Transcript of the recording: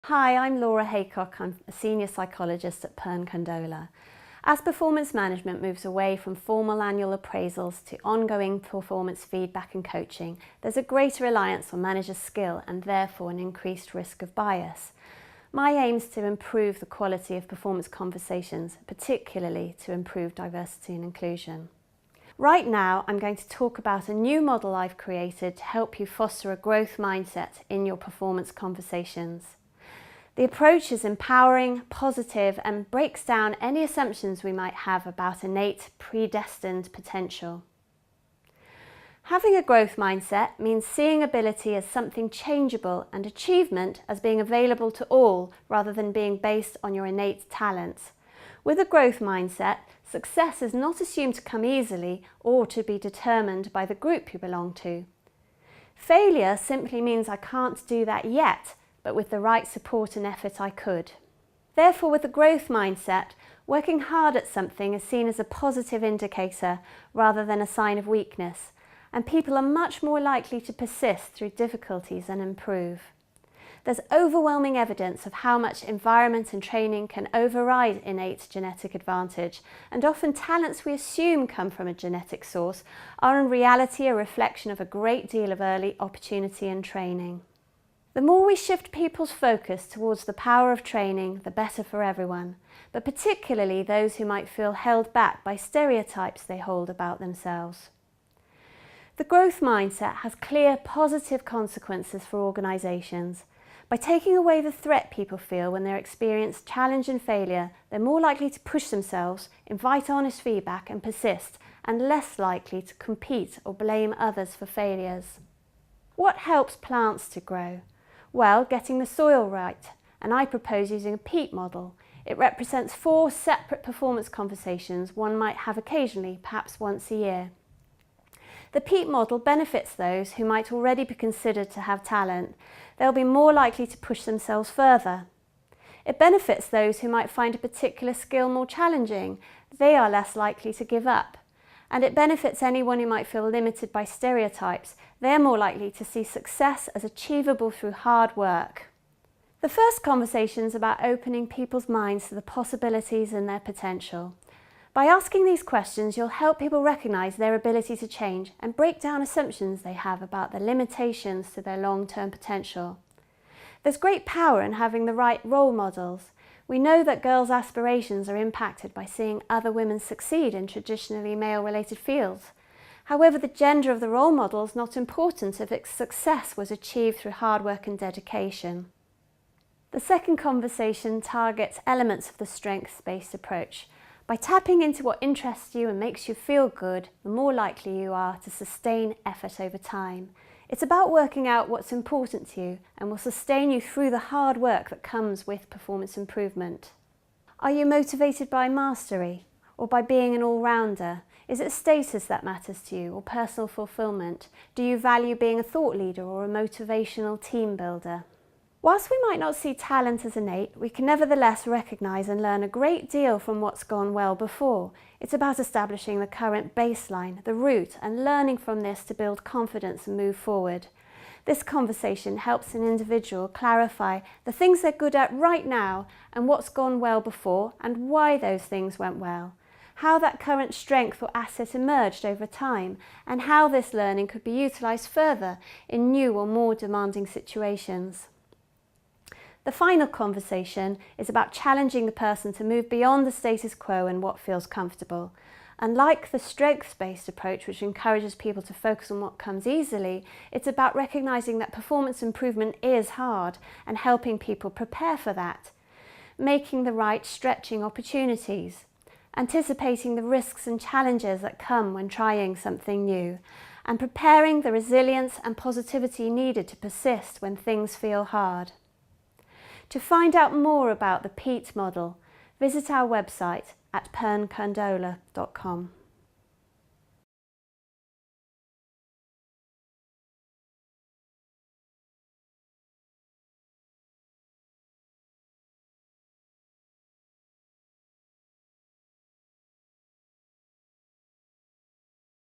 Hi, I'm Laura Haycock. I'm a senior psychologist at Condola. As performance management moves away from formal annual appraisals to ongoing performance feedback and coaching, there's a greater reliance on managers' skill and therefore an increased risk of bias. My aim is to improve the quality of performance conversations, particularly to improve diversity and inclusion. Right now, I'm going to talk about a new model I've created to help you foster a growth mindset in your performance conversations. The approach is empowering, positive, and breaks down any assumptions we might have about innate, predestined potential. Having a growth mindset means seeing ability as something changeable and achievement as being available to all rather than being based on your innate talents. With a growth mindset, success is not assumed to come easily or to be determined by the group you belong to. Failure simply means I can't do that yet, but with the right support and effort I could. Therefore, with a growth mindset, working hard at something is seen as a positive indicator rather than a sign of weakness, and people are much more likely to persist through difficulties and improve. There's overwhelming evidence of how much environment and training can override innate genetic advantage, and often talents we assume come from a genetic source are in reality a reflection of a great deal of early opportunity and training. The more we shift people's focus towards the power of training, the better for everyone, but particularly those who might feel held back by stereotypes they hold about themselves. The growth mindset has clear positive consequences for organisations. By taking away the threat people feel when they experience challenge and failure, they're more likely to push themselves, invite honest feedback and persist, and less likely to compete or blame others for failures. What helps plants to grow? Well, getting the soil right, and I propose using a Peat Model. It represents 4 separate performance conversations one might have occasionally, perhaps once a year. The Peat Model benefits those who might already be considered to have talent. They'll be more likely to push themselves further. It benefits those who might find a particular skill more challenging. They are less likely to give up. And it benefits anyone who might feel limited by stereotypes. They're more likely to see success as achievable through hard work. The first conversation is about opening people's minds to the possibilities and their potential. By asking these questions, you'll help people recognise their ability to change and break down assumptions they have about the limitations to their long-term potential. There's great power in having the right role models. We know that girls' aspirations are impacted by seeing other women succeed in traditionally male-related fields. However, the gender of the role model is not important if its success was achieved through hard work and dedication. The second conversation targets elements of the strengths-based approach. By tapping into what interests you and makes you feel good, the more likely you are to sustain effort over time. It's about working out what's important to you and will sustain you through the hard work that comes with performance improvement. Are you motivated by mastery or by being an all-rounder? Is it status that matters to you or personal fulfillment? Do you value being a thought leader or a motivational team builder? Whilst we might not see talent as innate, we can nevertheless recognise and learn a great deal from what's gone well before. It's about establishing the current baseline, the root, and learning from this to build confidence and move forward. This conversation helps an individual clarify the things they're good at right now and what's gone well before and why those things went well, how that current strength or asset emerged over time, and how this learning could be utilised further in new or more demanding situations. The final conversation is about challenging the person to move beyond the status quo and what feels comfortable. Unlike the strengths-based approach, which encourages people to focus on what comes easily, it's about recognising that performance improvement is hard and helping people prepare for that. Making the right stretching opportunities. Anticipating the risks and challenges that come when trying something new. And preparing the resilience and positivity needed to persist when things feel hard. To find out more about the Peat Model, visit our website at condola.com.